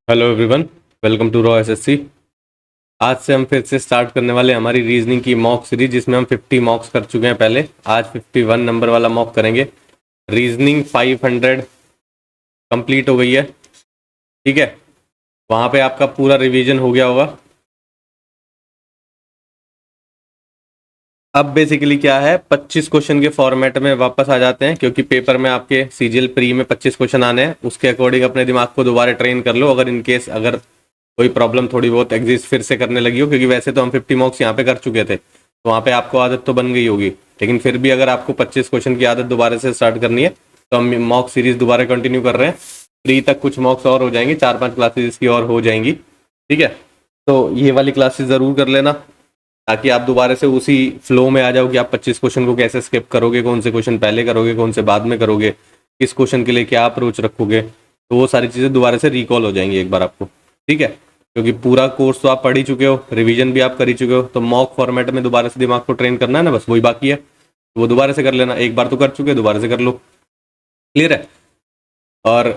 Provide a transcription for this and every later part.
Hello everyone, welcome to raw SSC. आज से हम फिर से स्टार्ट करने वाले हैं हमारी रीजनिंग की मॉक सीरीज, जिसमें हम 50 मॉक्स कर चुके हैं पहले। आज 51 नंबर वाला मॉक करेंगे। रीजनिंग 500 कंप्लीट हो गई है, ठीक है। वहाँ पे आपका पूरा रिवीजन हो गया होगा। अब बेसिकली क्या है, 25 क्वेश्चन के फॉर्मेट में वापस आ जाते हैं, क्योंकि पेपर में आपके सीजीएल प्री में 25 क्वेश्चन आने हैं। उसके अकॉर्डिंग अपने दिमाग को दोबारा ट्रेन कर लो, अगर इनकेस अगर कोई प्रॉब्लम थोड़ी बहुत एग्जिस्ट फिर से करने लगी हो, क्योंकि वैसे तो हम 50 मार्क्स यहाँ पे कर चुके थे, तो वहाँ पे आपको आदत तो बन गई होगी। लेकिन फिर भी अगर आपको 25 क्वेश्चन की आदत दोबारा से स्टार्ट करनी है, तो हम मॉक सीरीज दोबारा कंटिन्यू कर रहे हैं। प्री तक कुछ मॉक्स और हो जाएंगी, 4-5 क्लासेज इसकी और हो जाएंगी, ठीक है। तो ये वाली क्लासेस ज़रूर कर लेना, ताकि आप दोबारा से उसी फ्लो में आ जाओ कि आप 25 क्वेश्चन को कैसे स्किप करोगे, कौन से क्वेश्चन पहले करोगे, कौन से बाद में करोगे, किस क्वेश्चन के लिए क्या अप्रोच रखोगे। तो वो सारी चीज़ें दोबारा से रिकॉल हो जाएंगी एक बार आपको, ठीक है। क्योंकि पूरा कोर्स तो आप पढ़ ही चुके हो, रिवीजन भी आप कर ही चुके हो, तो मॉक फॉर्मेट में दोबारा से दिमाग को ट्रेन करना है ना, बस वही बाकी है। तो वो दोबारा से कर लेना, एक बार तो कर चुके, दोबारा से कर लो। क्लियर है। और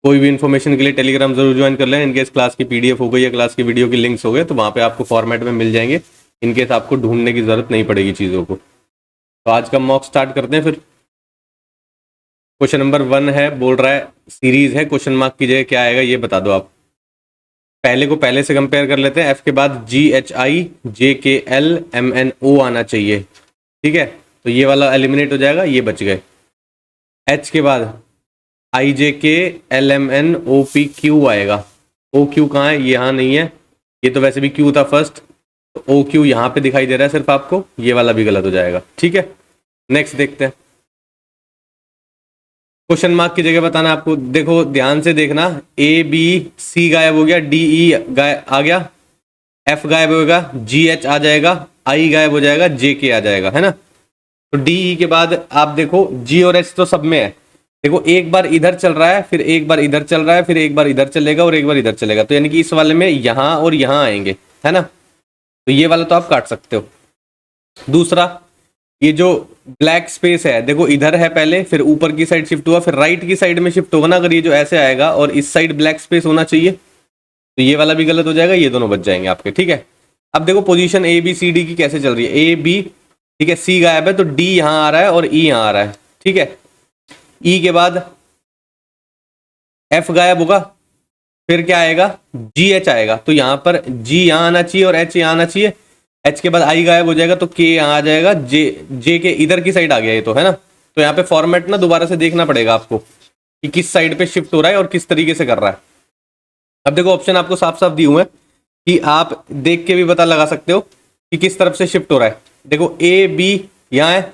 कोई भी इन्फॉर्मेशन के लिए टेलीग्राम जरूर ज्वाइन कर लें। इनकेस क्लास की पीडीएफ हो गई या क्लास की वीडियो की लिंक्स हो गए, तो वहाँ पे आपको फॉर्मेट में मिल जाएंगे। इनकेस आपको ढूंढने की जरूरत नहीं पड़ेगी चीज़ों को। तो आज का मॉक स्टार्ट करते हैं फिर। क्वेश्चन नंबर 1 है, बोल रहा है सीरीज है, क्वेश्चन मार्क की जगह क्या आएगा ये बता दो आप। पहले को पहले से कंपेयर कर लेते हैं। एफ के बाद GHIJKLMNO आना चाहिए, ठीक है। तो ये वाला एलिमिनेट हो जाएगा, ये बच गए। एच के बाद IJKLMNOPQ आएगा। ओ क्यू कहाँ है, ये यहाँ नहीं है, ये तो वैसे भी क्यू था फर्स्ट, तो ओ क्यू यहाँ पे दिखाई दे रहा है सिर्फ आपको, ये वाला भी गलत हो जाएगा, ठीक है। नेक्स्ट देखते हैं। क्वेश्चन मार्क की जगह बताना आपको, देखो ध्यान से देखना। ABC गायब हो गया, DE आ गया, F गायब होगा, GH आ जाएगा, I गायब हो जाएगा, JK आ जाएगा, है ना। तो DE के बाद आप देखो G और H तो सब में है। देखो एक बार इधर चल रहा है, फिर एक बार इधर चल रहा है, फिर एक बार इधर चलेगा और एक बार इधर चलेगा, तो यानी कि इस वाले में यहाँ और यहाँ आएंगे, है ना। तो ये वाला तो आप काट सकते हो। दूसरा, ये जो ब्लैक स्पेस है, देखो इधर है पहले, फिर ऊपर की साइड शिफ्ट हुआ, फिर राइट की साइड में शिफ्ट होगा ना। अगर ये जो ऐसे आएगा और इस साइड ब्लैक स्पेस होना चाहिए, तो ये वाला भी गलत हो जाएगा, ये दोनों बच जाएंगे आपके, ठीक है। अब देखो पोजीशन ABCD की कैसे चल रही है। AB, ठीक है, C गायब है, तो D यहाँ आ रहा है और E यहाँ आ रहा है, ठीक है। E के बाद F गायब होगा, फिर क्या आएगा, GH आएगा, तो यहाँ पर G यहाँ आना चाहिए और H यहाँ आना चाहिए। H के बाद I गायब हो जाएगा, तो K यहाँ आ जाएगा, J के इधर की साइड आ गया ये तो, है ना। तो यहाँ पे फॉर्मेट ना दोबारा से देखना पड़ेगा आपको कि किस साइड पे शिफ्ट हो रहा है और किस तरीके से कर रहा है। अब देखो ऑप्शन आपको साफ साफ दिए हुए हैं, कि आप देख के भी पता लगा सकते हो कि किस तरफ से शिफ्ट हो रहा है। देखो AB यहाँ है,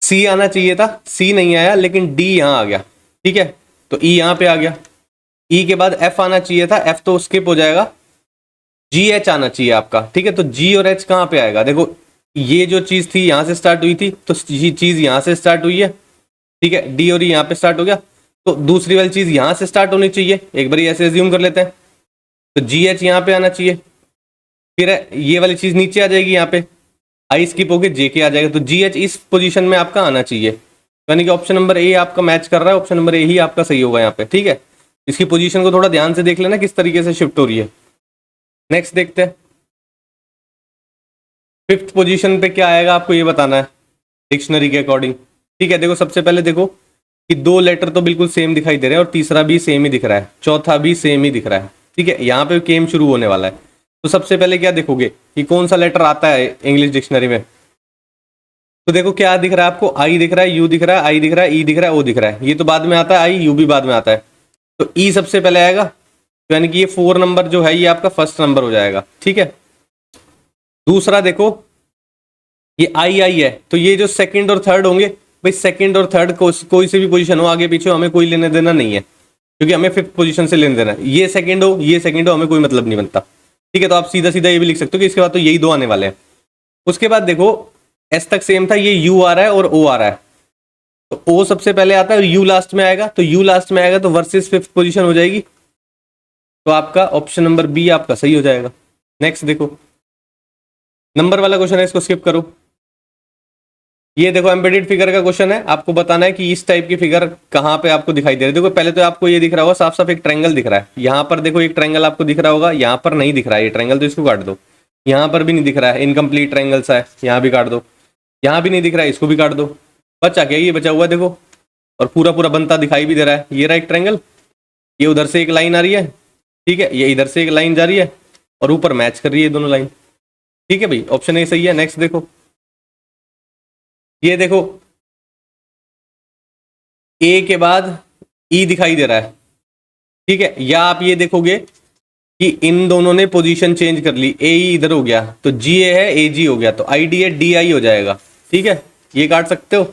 C आना चाहिए था, C नहीं आया, लेकिन D यहाँ आ गया, ठीक है। तो E यहाँ पे आ गया। E के बाद F आना चाहिए था, F तो स्किप हो जाएगा। GH आना चाहिए आपका, ठीक है। तो G और H कहाँ पे आएगा, देखो ये जो चीज थी यहाँ से स्टार्ट हुई थी, तो ये चीज यहाँ से स्टार्ट हुई है, ठीक है। D और E यहाँ पे स्टार्ट हो गया, तो दूसरी वाली चीज यहाँ से स्टार्ट होनी चाहिए, एक बार ऐसे एज्यूम कर लेते हैं। तो GH यहाँ पे आना चाहिए, फिर ये वाली चीज नीचे आ जाएगी, यहाँ पे I स्किप होके JK आ जाएगा, तो GH इस पोजीशन में आपका आना चाहिए। यानी कि ऑप्शन नंबर A आपका मैच कर रहा है, ऑप्शन नंबर A ही आपका सही होगा यहाँ पे, ठीक है। इसकी पोजीशन को थोड़ा ध्यान से देख लेना किस तरीके से शिफ्ट हो रही है। नेक्स्ट देखते हैं। 5th पोजीशन पे क्या आएगा आपको ये बताना है डिक्शनरी के अकॉर्डिंग, ठीक है। देखो सबसे पहले देखो कि 2 लेटर तो बिल्कुल सेम दिखाई दे रहे हैं और तीसरा भी सेम ही दिख रहा है, चौथा भी सेम ही दिख रहा है, ठीक है। यहाँ पे केम शुरू होने वाला है, तो सबसे पहले क्या देखोगे कि कौन सा लेटर आता है इंग्लिश डिक्शनरी में। तो देखो क्या दिख रहा है आपको, आई दिख रहा है, यू दिख रहा है, आई दिख रहा है, ई दिख रहा है, ओ दिख रहा है। ये तो बाद में आता है, आई यू भी बाद में आता है, तो ई सबसे पहले आएगा। तो यानी कि ये 4 नंबर जो है ये आपका फर्स्ट नंबर हो जाएगा, ठीक है। दूसरा देखो ये आई आई है, तो ये जो सेकंड और थर्ड होंगे, भाई सेकंड और थर्ड कोई से भी पोजीशन हो आगे पीछे, हमें कोई लेने देना नहीं है, क्योंकि हमें 5th पोजीशन से लेने देना है। ये सेकंड हो ये सेकंड हो, हमें कोई मतलब नहीं बनता, ठीक है। तो आप सीधा सीधा ये भी लिख सकते हो कि इसके बाद तो यही 2 आने वाले हैं। उसके बाद देखो एस तक सेम था, ये यू आ रहा है और ओ आ रहा है, तो ओ सबसे पहले आता है और यू लास्ट में आएगा, तो यू लास्ट में आएगा तो वर्सेस 5th पोजीशन हो जाएगी, तो आपका ऑप्शन नंबर बी आपका सही हो जाएगा। नेक्स्ट देखो, नंबर वाला क्वेश्चन है, इसको स्किप करो। ये देखो एम्बेडेड फिगर का क्वेश्चन है, आपको बताना है कि इस टाइप की फिगर कहाँ पे आपको दिखाई दे रही है। देखो पहले तो आपको ये दिख रहा होगा साफ साफ एक ट्रायंगल दिख रहा है, यहाँ पर देखो एक ट्रायंगल आपको दिख रहा होगा, यहाँ पर नहीं दिख रहा है ये ट्रायंगल, तो इसको काट दो। यहाँ पर भी नहीं दिख रहा है, इनकम्प्लीट ट्रायंगल सा है, यहाँ भी काट दो। यहाँ भी नहीं दिख रहा है, इसको भी काट दो। बचा क्या, ये बचा हुआ देखो, और पूरा पूरा बनता दिखाई भी दे रहा है। ये रहा एक ट्रायंगल, ये उधर से एक लाइन आ रही है, ठीक है, ये इधर से एक लाइन जा रही है और ऊपर मैच कर रही है दोनों लाइन। ठीक है भाई, ऑप्शन ए सही है। नेक्स्ट देखो, ये देखो ए के बाद ई दिखाई दे रहा है, ठीक है, या आप ये देखोगे कि इन दोनों ने पोजीशन चेंज कर ली, ए ई इधर हो गया तो जी ए है, ए जी हो गया, तो आई डी है, डी आई हो जाएगा। ठीक है, ये काट सकते हो,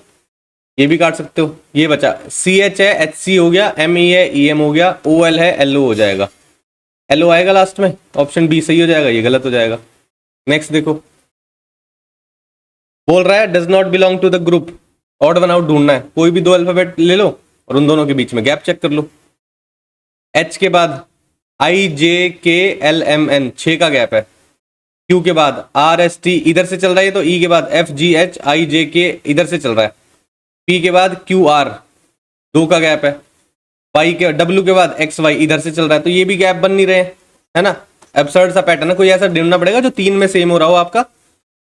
ये भी काट सकते हो। ये बचा सी एच है, एच सी हो गया, एम ई है, ई एम हो गया, ओ एल है, एल ओ हो जाएगा। एल ओ आएगा लास्ट में, ऑप्शन बी सही हो जाएगा, ये गलत हो जाएगा। नेक्स्ट देखो, बोल रहा है does not belong to the group, odd one out ढूंढना है। कोई भी दो अल्फाबेट ले लो और उन दोनों के बीच में गैप चेक कर लो। एच के बाद आई जे के एल एम एन 6 का गैप है। क्यू के बाद आर एस टी इधर से चल रहा है, तो ई के बाद एफ जी एच आई जे के इधर से चल रहा है। पी के बाद क्यू आर 2 का गैप है। वाई के डब्ल्यू के बाद एक्स वाई इधर से चल रहा है, तो ये भी गैप बन नहीं रहे, है ना। एब्सर्ड सा पैटर्न है, कोई ऐसा ढूंढना पड़ेगा जो 3 में सेम हो रहा हो आपका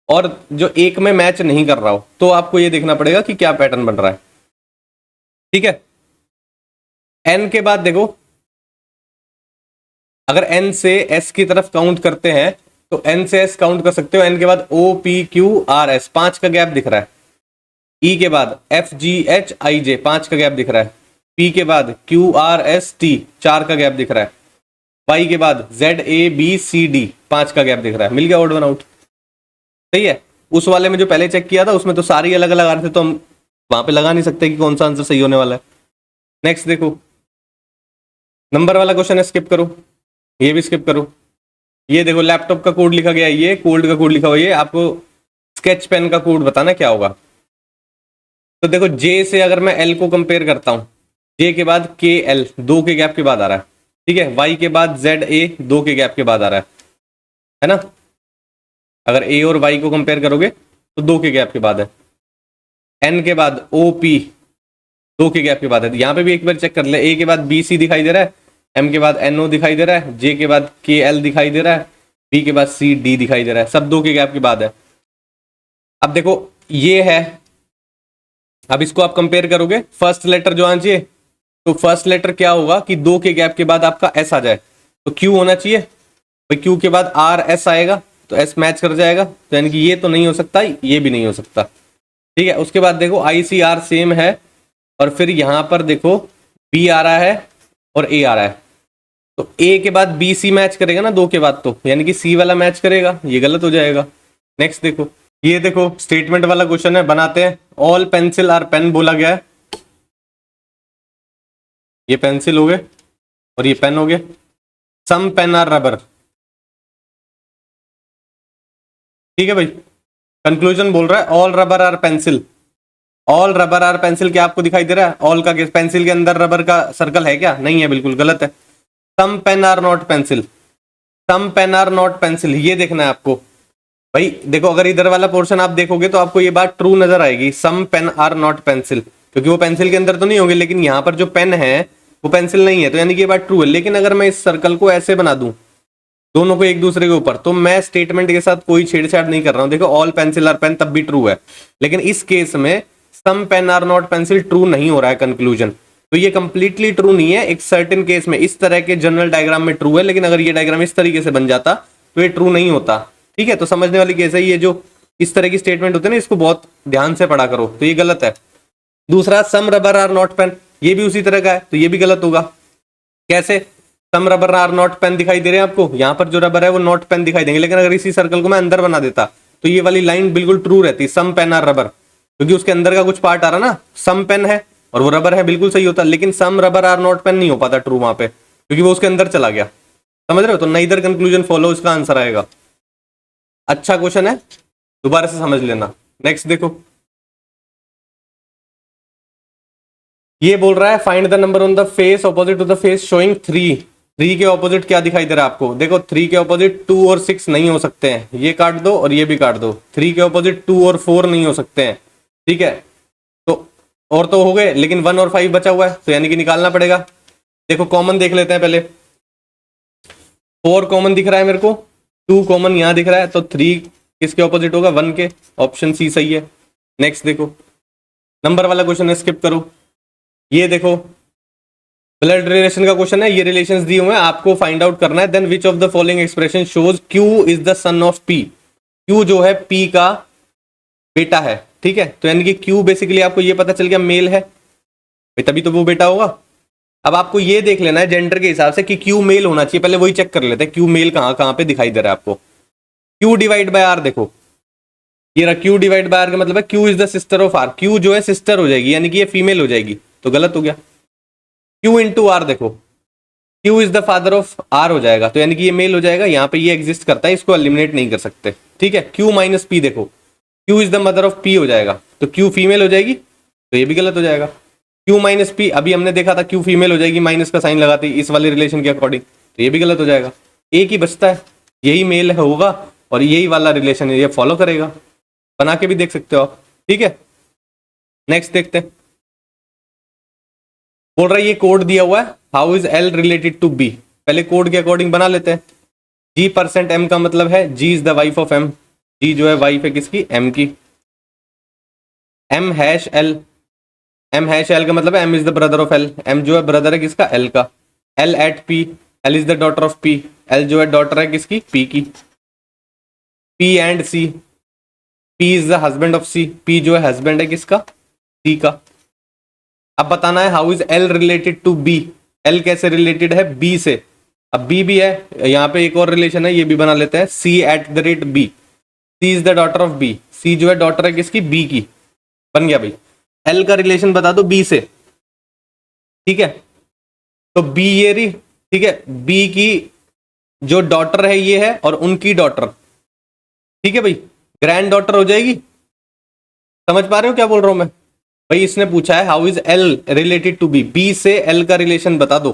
और जो 1 में मैच नहीं कर रहा हो, तो आपको ये देखना पड़ेगा कि क्या पैटर्न बन रहा है। ठीक है, एन के बाद देखो, अगर एन से एस की तरफ काउंट करते हैं तो एन से एस काउंट कर सकते हो। एन के बाद O P Q R S 5 का गैप दिख रहा है। ई के बाद एफ जी एच आई जे 5 का गैप दिख रहा है। पी के बाद क्यू आर एस टी 4 का गैप दिख रहा है। वाई के बाद Z A B C D 5 का गैप दिख रहा है। मिल गया ऑड वन आउट, सही है। उस वाले में जो पहले चेक किया था उसमें तो सारी अलग अलग आ रहे थे, तो हम वहां पे लगा नहीं सकते कि कौन सा आंसर सही होने वाला है। नेक्स्ट देखो, नंबर वाला क्वेश्चन है, स्किप करो, ये भी स्किप करो। ये देखो लैपटॉप का कोड लिखा गया है, ये कोल्ड का कोड लिखा हुआ है, ये आपको स्केच पेन का कोड बताना क्या होगा। तो देखो जे से अगर मैं एल को कंपेयर करता हूं, जे के बाद के एल 2 के गैप के बाद आ रहा है, ठीक है। वाई के बाद जेड ए 2 के गैप के बाद आ रहा है ना। अगर ए और वाई को कंपेयर करोगे तो 2 के गैप के बाद है। एन के बाद ओ पी 2 के गैप के बाद है। यहाँ पे भी एक बार चेक कर ले, ए के बाद बी सी दिखाई दे रहा है, एम के बाद एन ओ दिखाई दे रहा है, जे के बाद के एल दिखाई दे रहा है, बी के बाद सी डी दिखाई दे रहा है, सब 2 के गैप के बाद है। अब देखो ये है, अब इसको आप कंपेयर करोगे, फर्स्ट लेटर जो आना चाहिए, तो फर्स्ट लेटर क्या होगा कि 2 के गैप के बाद आपका एस आ जाए, तो क्यू होना चाहिए भाई। क्यू के बाद आर एस आएगा तो एस मैच कर जाएगा, तो यानी कि ये तो नहीं हो सकता, ये भी नहीं हो सकता, ठीक है। उसके बाद देखो आई सी आर सेम है, और फिर यहां पर देखो बी आ रहा है और ए आ रहा है, तो ए के बाद बी सी मैच करेगा ना 2 के बाद, तो यानी कि सी वाला मैच करेगा, ये गलत हो जाएगा। नेक्स्ट देखो, ये देखो स्टेटमेंट वाला क्वेश्चन है, बनाते हैं। ऑल पेंसिल आर पेन बोला गया है, ये पेंसिल हो गए और ये पेन हो गए। सम पेन आर रबर, ठीक है भाई। कंक्लूजन बोल रहा है all rubber are pencil, all rubber are pencil, क्या आपको दिखाई दे रहा है ऑल का पेंसिल के अंदर रबर का सर्कल है क्या? नहीं है, बिल्कुल गलत है। Some pen are not pencil, some pen are not pencil, ये देखना है आपको भाई। देखो अगर इधर वाला पोर्शन आप देखोगे तो आपको ये बात ट्रू नजर आएगी, some pen are not pencil, क्योंकि वो पेंसिल के अंदर तो नहीं होंगे, लेकिन यहाँ पर जो पेन है वो पेंसिल नहीं है, तो यानी कि ये बात ट्रू है। लेकिन अगर मैं इस सर्कल को ऐसे बना दूं दोनों को एक दूसरे के ऊपर, तो मैं स्टेटमेंट के साथ कोई छेड़छाड़ नहीं कर रहा हूं। देखो ऑल पेंसिल आर पेन तब भी ट्रू है, लेकिन इस केस में some pen are not pencil true नहीं हो रहा है कंक्लूजन, तो ये कंप्लीटली ट्रू नहीं है। एक सर्टेन केस में इस तरह के जनरल डायग्राम में ट्रू है, लेकिन अगर ये डायग्राम इस तरीके से बन जाता तो ये ट्रू नहीं होता, ठीक है। तो समझने वाली केस है, ये जो इस तरह की स्टेटमेंट होते हैं ना, इसको बहुत ध्यान से पढ़ा करो, तो ये गलत है। दूसरा सम रबर आर नॉट पेन, ये भी उसी तरह का है, तो ये भी गलत होगा। कैसे? सम रबर आर नॉट पेन दिखाई दे रहे हैं आपको, यहाँ पर जो रबर है वो नॉट पेन दिखाई देंगे, लेकिन अगर इसी सर्कल को मैं अंदर बना देता तो ये वाली लाइन बिल्कुल ट्रू रहती, सम पेन आर रबर, क्योंकि उसके अंदर का कुछ पार्ट आ रहा ना, सम पेन है और वो रबर है, बिल्कुल सही होता। लेकिन सम रबर आर नॉट पेन नहीं हो पाता ट्रू वहां पे, क्योंकि वो उसके अंदर चला गया, समझ रहे हो। तो नाइदर कंक्लूजन फॉलो इसका आंसर आएगा। अच्छा क्वेश्चन है, दोबारा से समझ लेना। नेक्स्ट देखो, ये बोल रहा है find the number on the face opposite to the face showing 3। 3 के ऑपोजिट क्या दिखाई दे रहा है आपको? देखो 3 के ऑपोजिट 2 और 6 नहीं हो सकते हैं, ये काट दो और ये भी काट दो। 3 के ऑपोजिट 2 और 4 नहीं हो सकते हैं, ठीक है, तो और तो हो गए, लेकिन 1 और 5 बचा हुआ है, तो यानी कि निकालना पड़ेगा। देखो कॉमन देख लेते हैं पहले। 4 कॉमन दिख रहा है मेरे को, 2 कॉमन यहाँ दिख रहा है, तो 3 किसके ऑपोजिट होगा? 1 के। ऑप्शन सी सही है। नेक्स्ट देखो, नंबर वाला क्वेश्चन है, स्किप करो। ये देखो ब्लड रिलेशन का क्वेश्चन है, ये रिलेशंस दिए हुए हैं, आपको फाइंड आउट करना है। Then which of the following expression shows Q is the son of P. Q जो है पी का बेटा है, ठीक है, तो यानी कि क्यू बेसिकली आपको ये पता चल गया मेल है भाई, तभी तो वो बेटा होगा। अब आपको ये देख लेना है जेंडर के हिसाब से कि क्यू मेल होना चाहिए, पहले वही चेक कर लेते हैं क्यू मेल कहाँ कहाँ पे दिखाई दे रहा है आपको। क्यू डिवाइड बाय आर, देखो ये रहा क्यू डिवाइड बाय आर का मतलब है Q is the sister of R. Q जो है सिस्टर हो जाएगी, यानी कि ये फीमेल हो जाएगी, तो गलत हो गया। क्यू इंटू आर, देखो Q is the father of R हो जाएगा, तो यानी कि ये मेल हो जाएगा, यहाँ पे ये एग्जिस्ट करता है, इसको एलिमिनेट नहीं कर सकते, ठीक है। क्यू माइनस पी, देखो Q is the mother of P हो जाएगा, तो क्यू फीमेल हो जाएगी, तो ये भी गलत हो जाएगा। क्यू माइनस पी, अभी हमने देखा था क्यू फीमेल हो जाएगी माइनस का साइन लगाते इस वाले रिलेशन के अकॉर्डिंग, तो ये भी गलत हो जाएगा। एक ही बचता है, यही मेल होगा और यही वाला रिलेशन है, ये फॉलो करेगा। बना के भी देख सकते हो आप, ठीक है। नेक्स्ट देखते हैं, बोल रहा है ये कोड दिया हुआ है, how is L related to B. पहले कोड के अकॉर्डिंग बना लेते हैं। जी परसेंट एम का मतलब है G is the wife of M, G जो है वाइफ है किसकी? एम की। M hash L, M hash L का मतलब है M is the brother of L, M जो है ब्रदर है किसका? एल का। L at P, L is the daughter of P, L जो है डॉटर है किसकी? पी की। P and C, P is the husband of C, P जो है हस्बैंड है किसका? सी का। अब बताना है how is L related to B, L कैसे रिलेटेड है बी से। अब बी भी है, यहाँ पे एक और रिलेशन है, ये भी बना लेते हैं, C at the rate B, C is the daughter of B, C जो है डॉटर है किसकी? बी की। बन गया भाई, एल का रिलेशन बता दो बी से, ठीक है, तो बी ये रही, ठीक है, बी की जो डॉटर है ये है और उनकी डॉटर, ठीक है भाई, ग्रैंड डॉटर हो जाएगी। समझ पा रहे हो क्या बोल रहा हूं मैं भाई? इसने पूछा है how is L related to B, B से एल का रिलेशन बता दो,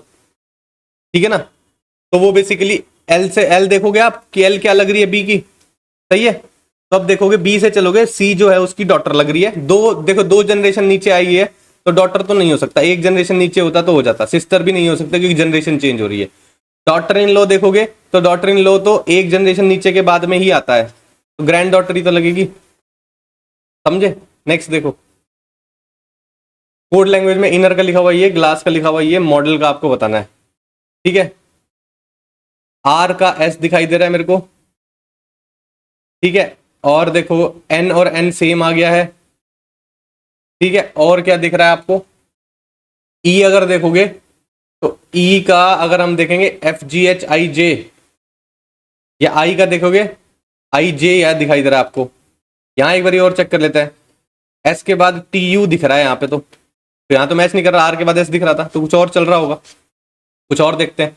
ठीक है ना। तो वो बेसिकली एल से एल देखोगे आप कि एल क्या लग रही है? बी की, सही है। तो अब देखोगे बी से चलोगे, सी जो है उसकी डॉटर लग रही है। दो देखो, 2 जनरेशन नीचे आई है तो डॉटर तो नहीं हो सकता, एक जनरेशन नीचे होता तो हो जाता, सिस्टर भी नहीं हो सकता क्योंकि जनरेशन चेंज हो रही है। डॉटर इन लॉ देखोगे तो डॉटर इन लॉ तो एक जनरेशन नीचे के बाद में ही आता है, तो ग्रैंड डॉटर ही तो लगेगी, समझे। नेक्स्ट देखो, कोड लैंग्वेज में इनर का लिखा हुआ ये, ग्लास का लिखा हुआ ये, मॉडल का आपको बताना है, ठीक है। आर का एस दिखाई दे रहा है मेरे को, ठीक है, और देखो एन और एन सेम आ गया है, ठीक है। और क्या दिख रहा है आपको? ई अगर देखोगे तो ई का अगर हम देखेंगे एफ जी एच आई जे, या आई का देखोगे आई जे या दिखाई दे रहा है आपको। यहाँ एक बार और चेक कर लेते हैं, एस के बाद टी यू दिख रहा है यहाँ पे, तो यहाँ तो मैच नहीं कर रहा, आर के बाद एस दिख रहा था, तो कुछ और चल रहा होगा, कुछ और देखते हैं।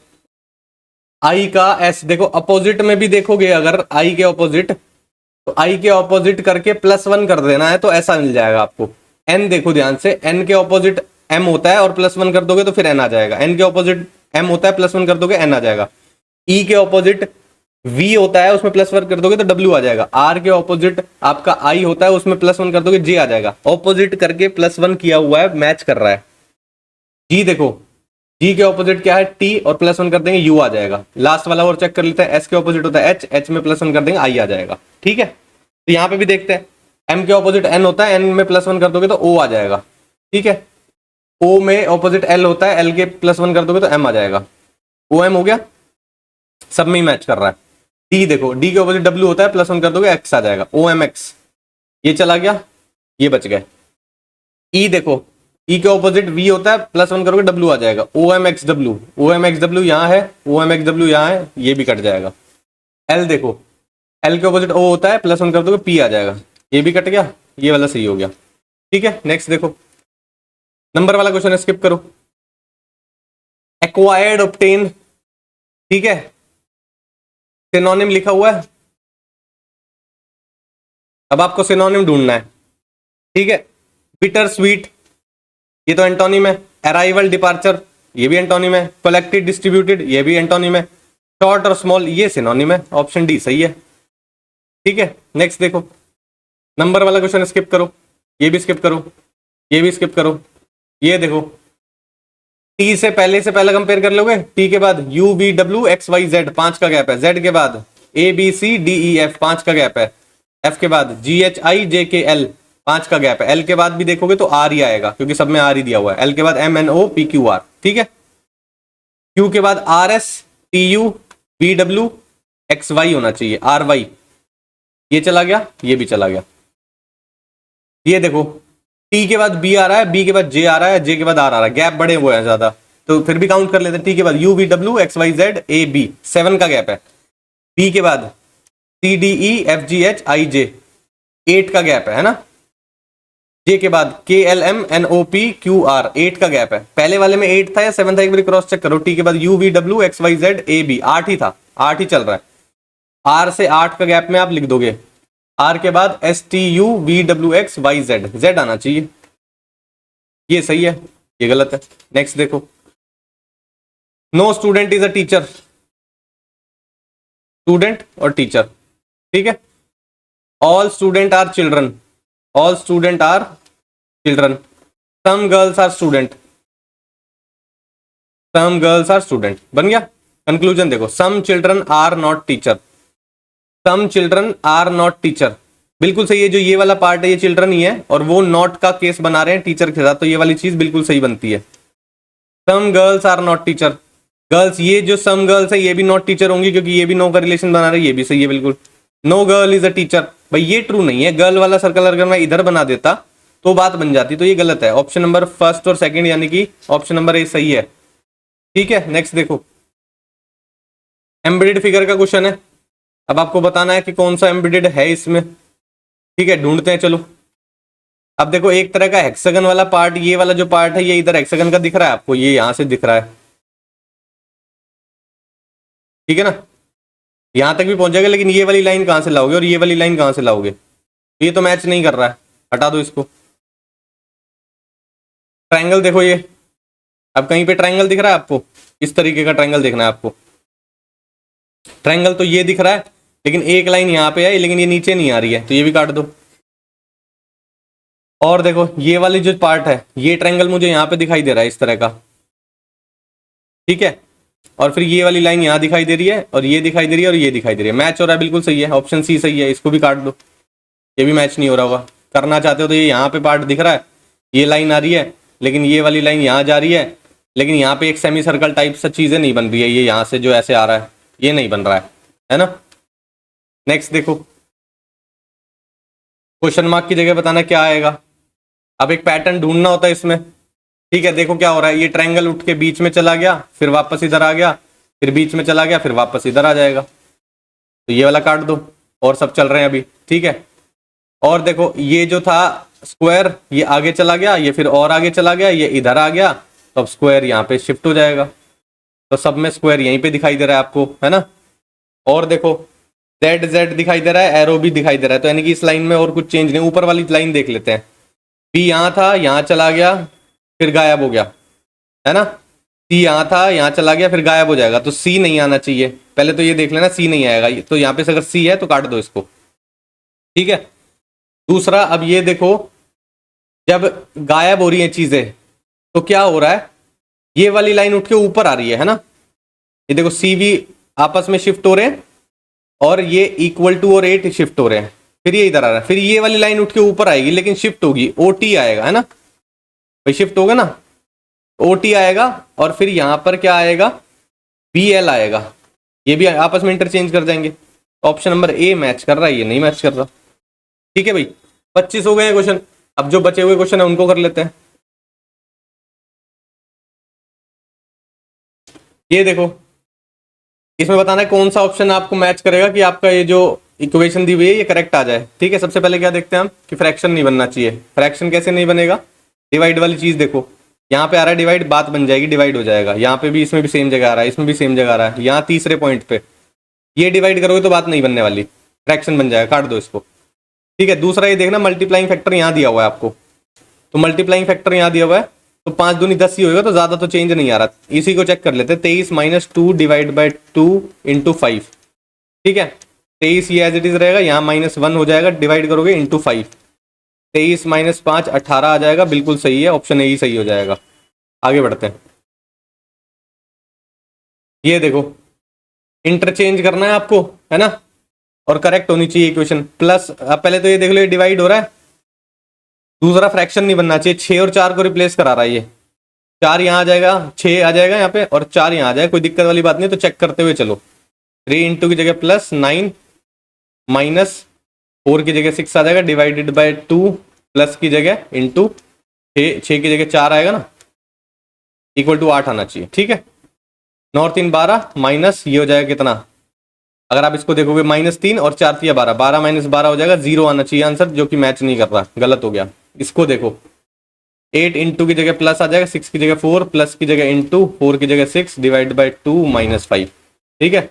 आई का एस देखो, अपोजिट में भी देखोगे अगर आई के ऑपोजिट, तो आई के ऑपोजिट करके +1 कर देना है तो ऐसा मिल जाएगा आपको। एन देखो ध्यान से, एन के ऑपोजिट एम होता है और +1 कर दोगे तो फिर एन आ जाएगा, एन के ऑपोजिट एम होता है, +1 कर दोगे एन आ जाएगा। ई के ऑपोजिट वी होता है, उसमें +1 कर दोगे तो डब्ल्यू आ जाएगा। आर के ऑपोजिट आपका आई होता है, उसमें +1 कर दोगे जे आ जाएगा। ऑपोजिट करके +1 किया हुआ है, मैच कर रहा है। जी देखो, जी के ऑपोजिट क्या है? टी, और +1 कर देंगे यू आ जाएगा। लास्ट वाला और चेक कर लेते हैं, एस के ऑपोजिट होता है एच, एच में +1 कर देंगे आई आ जाएगा, ठीक है। तो यहाँ पे भी देखते हैं, एम के ऑपोजिट एन होता है, एन में +1 कर दोगे तो ओ आ जाएगा, ठीक है। ओ में ऑपोजिट एल होता है, एल के +1 कर दोगे तो एम आ जाएगा। ओ एम हो गया, सब में ही मैच कर रहा है। डी देखो, डी के ऑपोजिट डब्ल्यू होता है, +1 कर दोगे एक्स आ जाएगा, ओ एम एक्स, ये चला गया, ये बच गए। ई देखो, ई के ऑपोजिट वी होता है, +1 करोगे डब्ल्यू आ जाएगा, O M X W, O M X W यहाँ है, ओ एम एक्स डब्ल्यू यहाँ है, ये भी कट जाएगा। एल देखो, एल के ऑपोजिट ओ होता है, +1 कर दोगे पी आ जाएगा, ये भी कट गया, ये वाला सही हो गया, ठीक है। नेक्स्ट देखो, नंबर वाला क्वेश्चन स्किप करो। एक्वायर्ड ऑब्टेन, ठीक है, सिनोनिम लिखा हुआ है, अब आपको सिनोनिम ढूंढना है, ठीक है। बिटर स्वीट, ये तो एंटोनिम है। अराइवल डिपार्चर, ये भी एंटोनिम है। कलेक्टेड डिस्ट्रीब्यूटेड, ये भी एंटोनिम है। शॉर्ट और स्मॉल, ये सिनोनिम है, ऑप्शन डी सही है, ठीक है। नेक्स्ट देखो, नंबर वाला क्वेश्चन स्किप करो, ये भी स्किप करो, ये भी स्किप करो। ये देखो टी से पहला कंपेयर कर लोगे, टी के बाद U V W X Y Z 5 का गैप है, जेड के बाद A B C D E F 5 का गैप है, एफ के बाद जी एच आई जे के एल 5 का गैप है, एल के बाद भी देखोगे तो आर ही आएगा क्योंकि सब में आर ही दिया हुआ है, एल के बाद M N O P Q R, ठीक है। क्यू के बाद R S T U V W X Y होना चाहिए, आर वाई, ये चला गया, ये भी चला गया। ये देखो टी के बाद बी आ रहा है, बी के बाद जे आ रहा है, जे के बाद आर आ रहा है, गैप बड़े हुए हैं ज्यादा, तो फिर भी काउंट कर लेते हैं। टी के बाद U V W X Y Z A B 7 का गैप है, बी के बाद C D E F G H I J 8 का गैप है ना, जे के बाद K L M N O P Q R 8 का गैप है, पहले वाले में 8 था या 7 था एक बार क्रॉस चेक करो। टी के बाद U V W X Y Z A B 8 ही था, 8 ही चल रहा है, आर से 8 का गैप में आप लिख दोगे, आर के बाद S T U V W X Y Z, Z आना चाहिए, ये सही है, ये गलत है। नेक्स्ट देखो, no student is a teacher, student और टीचर, ठीक है। All student are children, all student are children, some girls are student, some girls are student, बन गया। कंक्लूजन देखो, some children are not teacher, some children are not teacher, बिल्कुल सही है। जो ये वाला पार्ट है ये चिल्ड्रन ही है और वो नॉट का केस बना रहे हैं टीचर के साथ, तो ये वाली चीज बिल्कुल सही बनती है। Some girls are not teacher, girls, ये जो सम गर्ल्स है ये भी नॉट टीचर होंगी क्योंकि ये भी नो का रिलेशन बना रहे हैं, ये भी सही है बिल्कुल। No girl is a teacher, भाई ये ट्रू नहीं है, गर्ल वाला सर्कल अगर मैं इधर बना देता तो बात बन जाती, तो ये गलत है। ऑप्शन नंबर फर्स्ट और सेकंड यानी कि ऑप्शन नंबर ए सही है, ठीक है। नेक्स्ट देखो, एम्बेडेड फिगर का क्वेश्चन है, अब आपको बताना है कि कौन सा एम्बेडेड है इसमें, ठीक है, ढूंढते हैं चलो। अब देखो एक तरह का हेक्सागन वाला पार्ट, ये वाला जो पार्ट है ये इधर हेक्सागन का दिख रहा है आपको, ये यहां से दिख रहा है, ठीक है ना, यहां तक भी पहुंच जाएगा, लेकिन ये वाली लाइन कहां से लाओगे और ये वाली लाइन कहां से लाओगे, ये तो मैच नहीं कर रहा है, हटा दो इसको। ट्रायंगल देखो ये, अब कहीं पे ट्रायंगल दिख रहा है आपको, इस तरीके का ट्रायंगल देखना है आपको, ट्रायंगल तो ये दिख रहा है लेकिन एक लाइन यहाँ पे है लेकिन ये नीचे नहीं आ रही है, तो ये भी काट दो। और देखो ये वाली जो पार्ट है ये ट्रायंगल मुझे यहाँ पे दिखाई दे रहा है इस तरह का, ठीक है, और फिर ये वाली लाइन यहाँ दिखाई दे रही है और ये दिखाई दे रही है और ये दिखाई दे रही है, मैच हो रहा है, बिल्कुल सही है, ऑप्शन सी सही है, इसको भी काट दो, ये भी मैच नहीं हो रहा होगा। करना चाहते हो तो ये यहाँ पे पार्ट दिख रहा है, ये लाइन आ रही है लेकिन ये वाली लाइन यहाँ जा रही है, लेकिन यहाँ पे एक सेमी सर्कल टाइप सा चीजें नहीं बन रही है, ये यहाँ से जो ऐसे आ रहा है ये नहीं बन रहा है ना। नेक्स्ट देखो, क्वेश्चन मार्क की जगह बताना क्या आएगा, अब एक पैटर्न ढूंढना होता है इसमें, ठीक है। देखो क्या हो रहा है, ये ट्रायंगल उठ के बीच में चला गया, फिर वापस इधर आ गया, फिर बीच में चला गया, फिर वापस इधर आ जाएगा, तो ये वाला काट दो और सब चल रहे हैं अभी, ठीक है। और देखो ये जो था स्क्वायर ये आगे चला गया, ये फिर और आगे चला गया, ये इधर आ गया, तो अब स्क्वायर यहाँ पे शिफ्ट हो जाएगा, तो सब में स्क्वायर यहीं पे दिखाई दे रहा है आपको, है ना। और देखो जेड जेड दिखाई दे रहा है, एरो भी दिखाई दे रहा है, तो यानी कि इस लाइन में और कुछ चेंज नहीं। ऊपर वाली लाइन देख लेते हैं, बी यहाँ था यहाँ चला गया फिर गायब हो गया, है ना, सी यहाँ था यहाँ चला गया फिर गायब हो जाएगा, तो सी नहीं आना चाहिए, पहले तो ये देख लेना सी नहीं आएगा, तो यहाँ पे अगर सी है तो काट दो इसको, ठीक है। दूसरा, अब ये देखो जब गायब हो रही है चीजें तो क्या हो रहा है, ये वाली लाइन उठ के ऊपर आ रही है ना, ये देखो सी भी आपस में शिफ्ट हो रहे हैं और ये इक्वल टू और 8 शिफ्ट हो रहे हैं, फिर ये इधर आ रहा है, फिर ये वाली लाइन उठ के ऊपर आएगी लेकिन शिफ्ट होगी, ओटी आएगा, है ना भाई, शिफ्ट होगा ना, ओटी आएगा और फिर यहां पर क्या आएगा, बी एल आएगा, ये भी आपस में इंटरचेंज कर जाएंगे। ऑप्शन नंबर ए मैच कर रहा है, ये नहीं मैच कर रहा, ठीक है भाई। 25 हो गए हैं क्वेश्चन, अब जो बचे हुए क्वेश्चन है उनको कर लेते हैं। ये देखो इसमें बताना है कौन सा ऑप्शन आपको मैच करेगा कि आपका ये जो इक्वेशन दी हुई है ये करेक्ट आ जाए, ठीक है। सबसे पहले क्या देखते हैं हम कि फ्रैक्शन नहीं बनना चाहिए, फ्रैक्शन कैसे नहीं बनेगा, डिवाइड वाली चीज देखो, यहाँ पे आ रहा है डिवाइड, बात बन जाएगी, डिवाइड हो जाएगा, यहाँ पे भी, इसमें भी सेम जगह आ रहा है, इसमें भी सेम जगह आ रहा है, यहाँ तीसरे पॉइंट पे ये डिवाइड करोगे तो बात नहीं बनने वाली, फ्रैक्शन बन जाएगा, काट दो इसको, ठीक है। दूसरा ये देखना मल्टीप्लाइंग फैक्टर यहाँ दिया हुआ है आपको, तो मल्टीप्लाइंग फैक्टर यहाँ दिया हुआ है, तो 5 दूनी 10 ही होगा, तो ज्यादा तो चेंज नहीं आ रहा, इसी को चेक कर लेते हैं। 23 माइनस 2 डिवाइड बाई 2 इंटू 5, ठीक है, 23 ये एज इट इज रहेगा, यहाँ -1 हो जाएगा, डिवाइड करोगे इंटू 5, 23 माइनस 5 18 आ जाएगा, बिल्कुल सही है, ऑप्शन ए ही सही हो जाएगा। आगे बढ़ते हैं। ये देखो, इंटरचेंज करना है आपको, है ना, और करेक्ट होनी चाहिए इक्वेशन। प्लस अब पहले तो ये देख लो, ये डिवाइड हो रहा है, दूसरा फ्रैक्शन नहीं बनना चाहिए। 6 और 4 को रिप्लेस करा रहा है ये। 4 यहाँ आ जाएगा, 6 आ जाएगा यहाँ पे, और 4 यहाँ आ जाएगा, कोई दिक्कत वाली बात नहीं, तो चेक करते हुए चलो। 3 इंटू की जगह प्लस 9 माइनस 4 की जगह 6 आ जाएगा, डिवाइडेड बाय 2 प्लस की जगह इंटू 6 की जगह 4 आएगा ना, इक्वल टू 8 आना चाहिए। ठीक है, 9 और 3 12 माइनस ये हो जाएगा कितना, अगर आप इसको देखोगे -3 और 4 3 12, 12 माइनस 12 हो जाएगा, 0 आना चाहिए आंसर, जो कि मैच नहीं कर रहा, गलत हो गया। इसको देखो, 8 इंटू की जगह प्लस आ जाएगा, 6 की जगह 4 प्लस की जगह इंटू 4 की जगह 6 डिवाइड बाय 2 माइनस 5। ठीक है,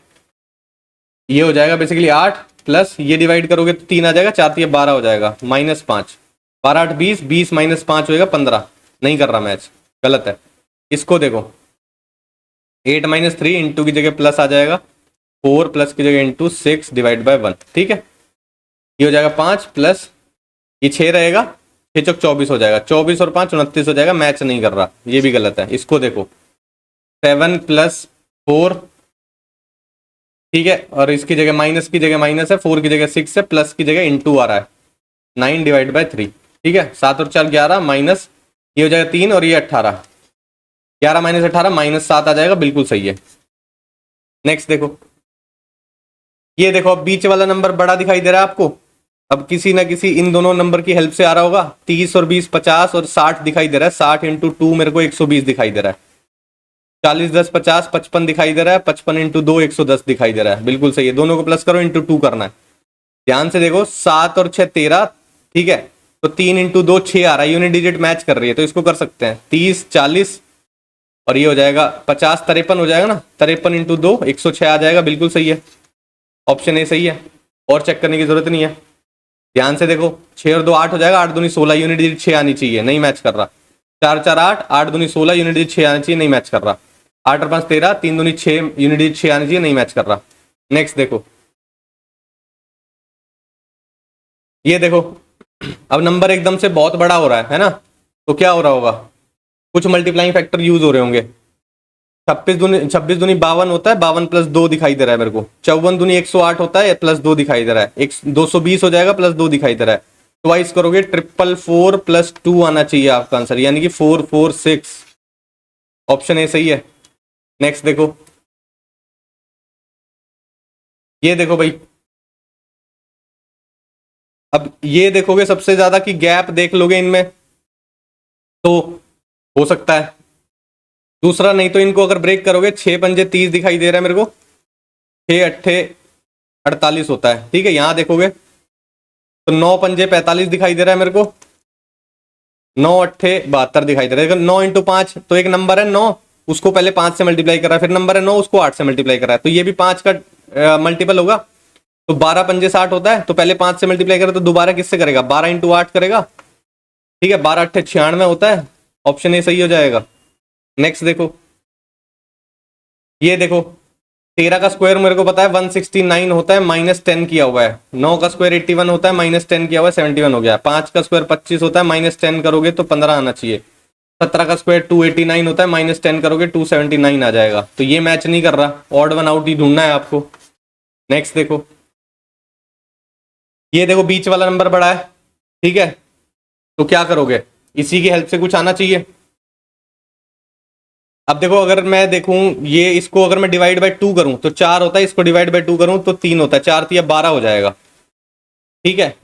ये हो जाएगा बेसिकली 8 प्लस ये डिवाइड करोगे तो 3 आ जाएगा, 4 3 12 हो जाएगा, -5, 12 8 20, 20 माइनस 5 होएगा 15, नहीं कर रहा मैच, गलत है। इसको देखो, 8 माइनस 3 इंटू की जगह प्लस आ जाएगा, 4 प्लस की जगह इंटू 6 डिवाइड बाय 1। ठीक है, ये हो जाएगा 5 प्लस ये 6 रहेगा, 6 चौक 24 हो जाएगा, 24 और 5 29 हो जाएगा, मैच नहीं कर रहा, ये भी गलत है। इसको देखो, 7 प्लस 4, ठीक है, और इसकी जगह माइनस की जगह माइनस है, 4 की जगह 6 है, प्लस की जगह इंटू आ रहा है, 9 डिवाइड बाय 3। ठीक है, 7 और 4 11 माइनस ये हो जाएगा 3 और ये 18, 11 माइनस 18 -7 आ जाएगा, बिल्कुल सही है। नेक्स्ट देखो, ये देखो, अब बीच वाला नंबर बड़ा दिखाई दे रहा है आपको, अब किसी ना किसी इन दोनों नंबर की हेल्प से आ रहा होगा, 30 और 20 50 और 60 दिखाई दे रहा है, 60 इंटू 2 मेरे को 120 दिखाई दे रहा है, 40 10 50 55 दिखाई दे रहा है, 55 इंटू 2 110 दिखाई दे रहा है, बिल्कुल सही है। दोनों को प्लस करो, इंटू 2 करना है, ध्यान से देखो, 7 और 6 13, ठीक है, तो 3 इंटू 2 6 आ रहा है, यूनिट डिजिट मैच कर रही है, तो इसको कर सकते हैं 30 40 और ये हो जाएगा 50 53 हो जाएगा ना, 53 इंटू 2 106 आ जाएगा, बिल्कुल सही है, ऑप्शन ए सही है, और चेक करने की जरूरत नहीं है। ध्यान से देखो, 6 और 2 8 हो जाएगा, 8 दूनी 16, यूनिट डिजिट 6 आनी चाहिए, नहीं मैच कर रहा। 4 4 8, 8 दूनी 16, यूनिट डिजिट 6 आनी चाहिए, नहीं मैच कर रहा। 8 और 5 13, 3 दूनी 6, यूनिट डिजिट 6 आनी चाहिए, नहीं मैच कर रहा। नेक्स्ट देखो, ये देखो, अब नंबर एकदम से बहुत बड़ा हो रहा है ना, तो क्या हो रहा होगा, कुछ मल्टीप्लाइंग फैक्टर यूज हो रहे होंगे। 26 दूनी 52 होता है, 52 प्लस 2 दिखाई दे रहा है मेरे को, 54 दूनी 108 होता है, प्लस 2 दिखाई दे रहा है, 220 हो जाएगा, प्लस 2 दिखाई दे रहा है, ट्वाइस करोगे 444 प्लस 2 आना चाहिए आपका आंसर, यानी कि 446, ऑप्शन ए सही है। नेक्स्ट देखो, ये देखो भाई, अब ये देखोगे सबसे ज्यादा की गैप देख लोगे इनमें, तो हो सकता है दूसरा, नहीं तो इनको अगर ब्रेक करोगे, 6 पंजे 30 दिखाई दे रहा है मेरे को, 6 अट्ठे 48 होता है। ठीक है, यहां देखोगे तो 9 पंजे 45 दिखाई दे रहा है मेरे को, 9 अट्ठे 72 दिखाई दे रहा है। 9 इंटू 5, तो एक नंबर है 9, उसको पहले 5 से मल्टीप्लाई कर रहा है, फिर नंबर है 9, उसको 8 से मल्टीप्लाई कर रहा है, तो ये भी 5 का मल्टीपल होगा, तो 12 पंजे 60 होता है, तो पहले 5 से मल्टीप्लाई करे तो दोबारा किससे करेगा, 12 इंटू 8 करेगा। ठीक है, 12 अट्ठे 96 होता है, ऑप्शन ए सही हो जाएगा। नेक्स्ट देखो, ये देखो, 13 का स्क्वायर मेरे को पता है 169 होता है, -10 किया हुआ है, 9 का स्क्वायर 81 होता है, -10 किया हुआ है 71 हो गया, 5 का स्क्वायर 25 होता है, -10 करोगे तो 15 आना चाहिए, 17 का स्क्वायर 289 होता है, -10 करोगे 279 आ जाएगा, तो ये मैच नहीं कर रहा, ऑड वन आउट ही ढूंढना है आपको। नेक्स्ट देखो, ये देखो, बीच वाला नंबर बड़ा है, ठीक है, तो क्या करोगे, इसी की हेल्प से कुछ आना चाहिए। अब देखो, अगर मैं देखूं ये, इसको अगर मैं डिवाइड बाय 2 करूं तो 4 होता है, इसको डिवाइड बाय 2 करूं तो 3 होता है, 4 3 12 हो जाएगा। ठीक है,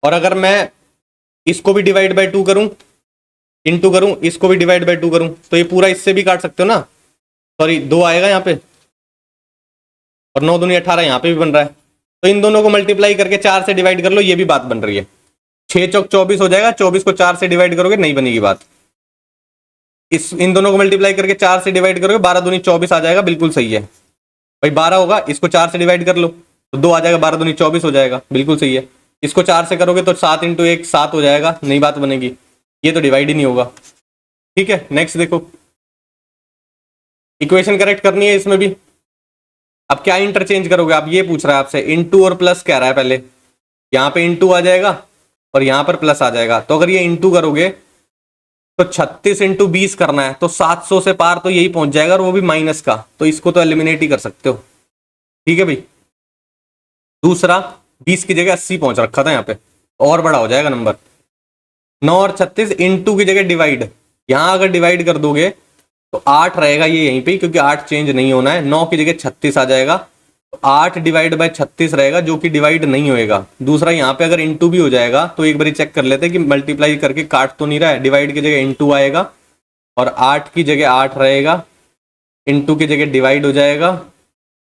और अगर मैं इसको भी डिवाइड बाय 2 करूं, इंटू करूं, इसको भी डिवाइड बाय 2 करूं, तो ये पूरा इससे भी काट सकते हो ना, सॉरी 2 आएगा यहाँ पे, और 9 दूनी 18 यहाँ पे भी बन रहा है, तो इन दोनों को मल्टीप्लाई करके 4 से डिवाइड कर लो, ये भी बात बन रही है, 6 चौक 24 हो जाएगा, 24 को 4 से डिवाइड करोगे नहीं बनेगी बात, इन दोनों को मल्टीप्लाई करके 4 से डिवाइड करोगे, 12 दूनी 24 आ जाएगा, बिल्कुल सही है भाई, 12 होगा, इसको 4 से डिवाइड कर लो तो 2 आ जाएगा, 12 दूनी 24 हो जाएगा, बिल्कुल सही है। इसको 4 से करोगे तो 7 इंटू 1 7 हो जाएगा, नहीं बात बनेगी, ये तो डिवाइड ही नहीं होगा। ठीक है, नेक्स्ट देखो, इक्वेशन करेक्ट करनी है इसमें भी, अब क्या इंटरचेंज करोगे आप, ये पूछ रहा है आपसे, इंटू और प्लस कह रहा है, पहले यहाँ पे इंटू आ जाएगा, और यहाँ पर प्लस आ जाएगा। तो अगर ये इंटू करोगे तो 36 इंटू 20 करना है, तो 700 से पार तो यही पहुंच जाएगा, और वो भी माइनस का, तो इसको तो एलिमिनेट ही कर सकते हो। ठीक है भाई। दूसरा 20 की जगह 80 पहुंच रखा था यहाँ पे, और बड़ा हो जाएगा नंबर। 9 और 36 इंटू की जगह डिवाइड, यहां अगर डिवाइड कर दोगे तो 8 रहेगा ये यहीं पे, क्योंकि 8 चेंज नहीं होना है। 9 की जगह 36 आ जाएगा, तो 8 डिवाइड बाय 36 रहेगा, जो कि डिवाइड नहीं होएगा। दूसरा यहाँ पे अगर इंटू भी हो जाएगा तो एक बार चेक कर लेते हैं कि मल्टीप्लाई करके काट तो नहीं रहा है। डिवाइड की जगह इंटू आएगा, और 8 की जगह 8 रहेगा, इंटू की जगह डिवाइड हो जाएगा,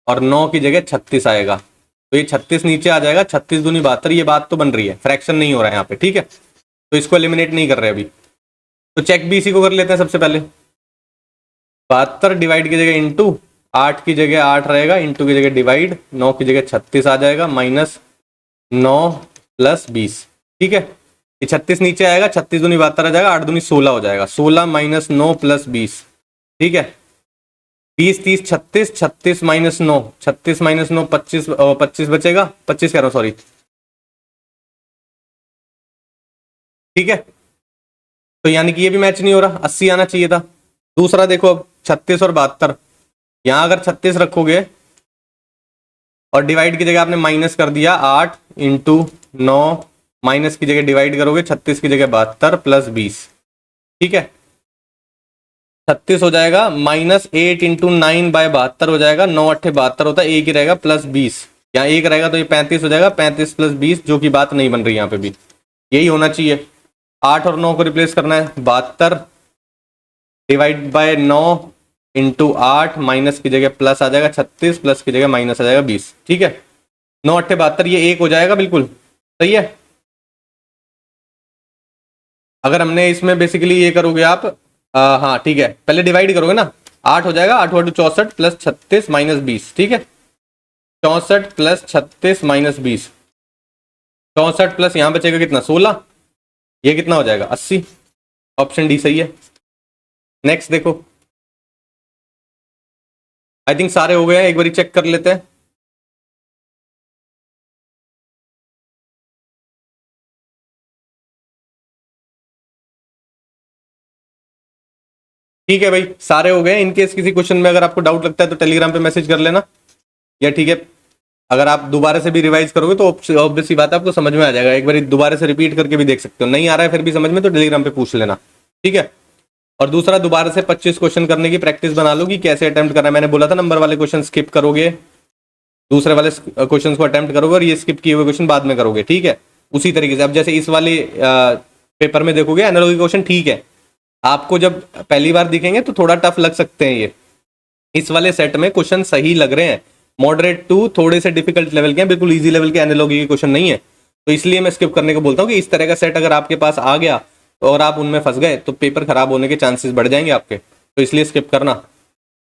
और 9 की जगह 36 आएगा। तो ये 36 नीचे आ जाएगा, 36 दूनी 72, ये बात तो बन रही है, फ्रैक्शन नहीं हो रहा है यहाँ पे। ठीक है, तो इसको एलिमिनेट नहीं कर रहे अभी, तो चेक भी इसी को कर लेते हैं सबसे पहले। 72 डिवाइड की जगह इंटू, 8 की जगह 8 रहेगा, इंटू की जगह डिवाइड, 9 की जगह 36 आ जाएगा, माइनस 9 प्लस 20। ठीक है, ये 36 नीचे आएगा, 36 दूनी 72 आ जाएगा, 8 दूनी 16 हो जाएगा, 16 माइनस 9 प्लस 20। ठीक है, 20 30 36, 36 माइनस 9, 36 माइनस 9 25, 25 बचेगा, 25 कह रहा हूँ सॉरी। ठीक है, तो यानी कि ये भी मैच नहीं हो रहा, 80 आना चाहिए था। दूसरा देखो अब 36 और 72, यहां अगर 36 रखोगे और डिवाइड की जगह आपने माइनस कर दिया 8 इंटू 9, माइनस की जगह डिवाइड करोगे 36 की जगह 72 प्लस 20। ठीक है, 36 हो जाएगा, माइनस 8 इंटू 9 बाय 72 हो जाएगा, 9 अट्ठे 72 होता है, एक ही रहेगा प्लस 20, यहाँ एक रहेगा तो ये 35 हो जाएगा, 35 प्लस 20, जो कि बात नहीं बन रही यहाँ पे भी, यही होना चाहिए। 8 और 9 को रिप्लेस करना है, 72 डिवाइड बाय 9 इंटू 8, माइनस की जगह प्लस आ जाएगा 36, प्लस की जगह माइनस आ जाएगा 20। ठीक है, 9 अट्ठे 72, ये एक हो जाएगा, बिल्कुल सही है। अगर हमने इसमें बेसिकली ये करोगे आप, हाँ ठीक है, पहले डिवाइड करोगे ना, 8 हो जाएगा, 8 8 64 प्लस 36 माइनस 20। ठीक है, 64 प्लस 36 माइनस 20, 64 प्लस यहाँ बचेगा कितना 16, ये कितना हो जाएगा 80। ऑप्शन डी सही है। नेक्स्ट देखो, आई थिंक सारे हो गए हैं, एक बार चेक कर लेते हैं। ठीक है भाई, सारे हो गए। इनकेस किसी क्वेश्चन में अगर आपको डाउट लगता है तो टेलीग्राम पे मैसेज कर लेना, या ठीक है अगर आप दोबारा से भी रिवाइज करोगे तो ऑब्वियस सी बात है आपको समझ में आ जाएगा, एक बार दोबारा से रिपीट करके भी देख सकते हो, नहीं आ रहा है फिर भी समझ में तो टेलीग्राम पे पूछ लेना। ठीक है, और दूसरा दोबारा से 25 क्वेश्चन करने की प्रैक्टिस बना लो कि कैसे अटेम्प्ट करना है। मैंने बोला था नंबर वाले क्वेश्चन स्किप करोगे, दूसरे वाले क्वेश्चन को अटेम्प्ट करोगे, और ये स्किप किए हुए क्वेश्चन बाद में करोगे। ठीक है, उसी तरीके से अब जैसे इस वाले पेपर में देखोगे एनालॉजी क्वेश्चन, ठीक है आपको जब पहली बार दिखेंगे तो थोड़ा टफ लग सकते हैं, ये इस वाले सेट में क्वेश्चन सही लग रहे हैं, मॉडरेट टू थोड़े से डिफिकल्ट लेवल के हैं, बिल्कुल इजी लेवल के एनालॉजी के क्वेश्चन नहीं है, तो इसलिए मैं स्किप करने को बोलता हूँ कि इस तरह का सेट अगर आपके पास आ गया और आप उनमें फंस गए तो पेपर खराब होने के चांसेस बढ़ जाएंगे आपके, तो इसलिए स्किप करना।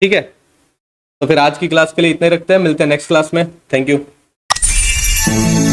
ठीक है, तो फिर आज की क्लास के लिए इतने रखते हैं, मिलते हैं नेक्स्ट क्लास में। Thank you.